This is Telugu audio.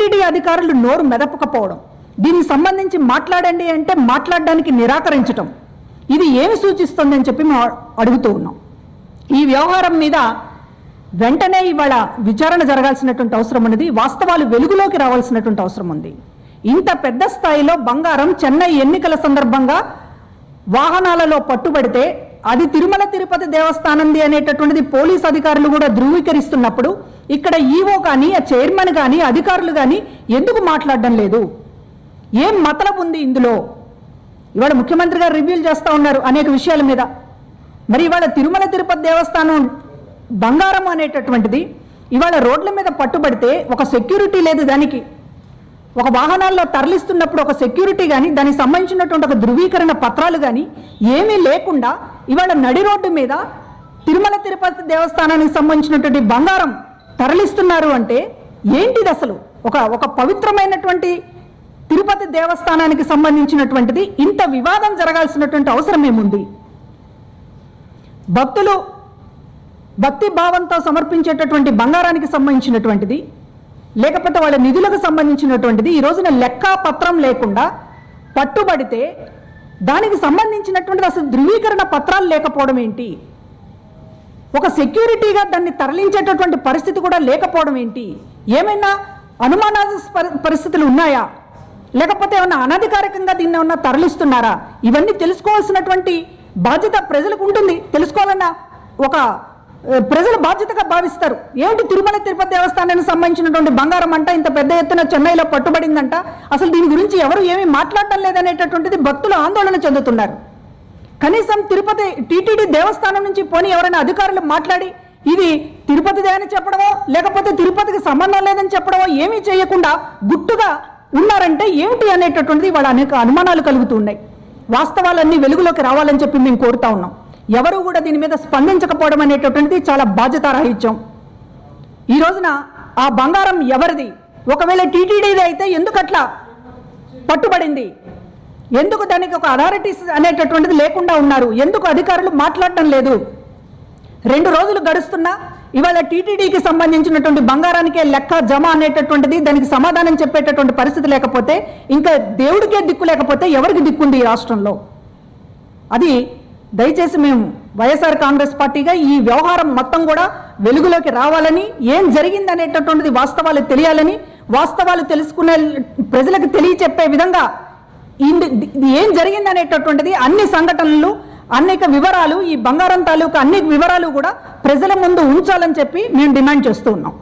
టీటీడీ అధికారులు నోరు మెదపకపోవడం, దీనికి సంబంధించి మాట్లాడండి అంటే మాట్లాడడానికి నిరాకరించటం, ఇది ఏమి సూచిస్తుంది అని చెప్పి మేము అడుగుతూ ఉన్నాం. ఈ వ్యవహారం మీద వెంటనే ఇవాళ విచారణ జరగాల్సినటువంటి అవసరం ఉన్నది. వాస్తవాలు వెలుగులోకి రావాల్సినటువంటి అవసరం ఉంది. ఇంత పెద్ద స్థాయిలో బంగారం చెన్నై ఎన్నికల సందర్భంగా వాహనాలలో పట్టుబడితే అది తిరుమల తిరుపతి దేవస్థానంది అనేటటువంటిది పోలీస్ అధికారులు కూడా ధృవీకరిస్తున్నప్పుడు ఇక్కడ ఈవో కానీ ఆ చైర్మన్ కానీ అధికారులు కానీ ఎందుకు మాట్లాడడం లేదు? ఏం మతలబు ఉంది ఇందులో? ఇవాళ ముఖ్యమంత్రి గారు రివ్యూలు చేస్తూ ఉన్నారు అనేక విషయాల మీద. మరి ఇవాళ తిరుమల తిరుపతి దేవస్థానం బంగారం అనేటటువంటిది ఇవాళ రోడ్ల మీద పట్టుబడితే ఒక సెక్యూరిటీ లేదు, దానికి ఒక వాహనాల్లో తరలిస్తున్నప్పుడు ఒక సెక్యూరిటీ కానీ దానికి సంబంధించినటువంటి ఒక ధృవీకరణ పత్రాలు కానీ ఏమీ లేకుండా ఇవాళ నడి రోడ్డు మీద తిరుమల తిరుపతి దేవస్థానానికి సంబంధించినటువంటి బంగారం తరలిస్తున్నారు అంటే ఏంటిది అసలు? ఒక పవిత్రమైనటువంటి తిరుపతి దేవస్థానానికి సంబంధించినటువంటిది ఇంత వివాదం జరగాల్సినటువంటి అవసరం ఏముంది? భక్తులు భక్తి భావంతో సమర్పించేటటువంటి బంగారానికి సంబంధించినటువంటిది, లేకపోతే వాళ్ళ నిధులకు సంబంధించినటువంటిది ఈ రోజున లెక్క పత్రం లేకుండా పట్టుబడితే దానికి సంబంధించినటువంటిది అసలు ధృవీకరణ పత్రాలు లేకపోవడం ఏంటి? ఒక సెక్యూరిటీగా దాన్ని తరలించేటటువంటి పరిస్థితి కూడా లేకపోవడం ఏంటి? ఏమైనా అనుమానాస్పద పరిస్థితులు ఉన్నాయా? లేకపోతే ఏమన్నా అనధికారికంగా దీన్ని ఏమన్నా తరలిస్తున్నారా? ఇవన్నీ తెలుసుకోవాల్సినటువంటి బాధ్యత ప్రజలకు ఉంటుంది. తెలుసుకోవాలన్నా ఒక ప్రజలు బాధ్యతగా భావిస్తారు. ఏమిటి తిరుమల తిరుపతి దేవస్థానానికి సంబంధించినటువంటి బంగారం అంట ఇంత పెద్ద ఎత్తున చెన్నైలో పట్టుబడిందంట, అసలు దీని గురించి ఎవరు ఏమీ మాట్లాడటం లేదనేటటువంటిది భక్తులు ఆందోళన చెందుతున్నారు. కనీసం తిరుపతి టీటీడీ దేవస్థానం నుంచి పోనీ ఎవరైనా అధికారులు మాట్లాడి ఇది తిరుపతిదే అని చెప్పడమో లేకపోతే తిరుపతికి సంబంధం లేదని చెప్పడమో ఏమీ చేయకుండా గుట్టుగా ఉన్నారంటే ఏమిటి అనేటటువంటిది వాళ్ళ అనేక అనుమానాలు కలుగుతూ ఉన్నాయి. వాస్తవాలన్నీ వెలుగులోకి రావాలని చెప్పి మేము కోరుతా ఉన్నాం. ఎవరు కూడా దీని మీద స్పందించకపోవడం అనేటటువంటిది చాలా బాధ్యతారాహిత్యం. ఈ రోజున ఆ బంగారం ఎవరిది? ఒకవేళ టీటీడీది అయితే ఎందుకు అట్లా పట్టుబడింది? ఎందుకు దానికి ఒక అథారిటీస్ అనేటటువంటిది లేకుండా ఉన్నారు? ఎందుకు అధికారులు మాట్లాడటం లేదు? 2 రోజులు గడుస్తున్నా ఇవాళ టీటీడీకి సంబంధించినటువంటి బంగారానికే లెక్క జమ అనేటటువంటిది దానికి సమాధానం చెప్పేటటువంటి పరిస్థితి లేకపోతే ఇంకా దేవుడికే దిక్కు లేకపోతే ఎవరికి దిక్కుంది ఈ రాష్ట్రంలో? అది దయచేసి మేము వైఎస్ఆర్ కాంగ్రెస్ పార్టీగా ఈ వ్యవహారం మొత్తం కూడా వెలుగులోకి రావాలని, ఏం జరిగింది అనేటటువంటిది వాస్తవాలు తెలియాలని, వాస్తవాలు తెలుసుకునే ప్రజలకు తెలియచెప్పే విధంగా ఏం జరిగింది అనేటటువంటిది అన్ని సంఘటనలు అనేక వివరాలు ఈ బంగారం తాలూకు అన్ని వివరాలు కూడా ప్రజల ముందు ఉంచాలని చెప్పి మేము డిమాండ్ చేస్తూ ఉన్నాం.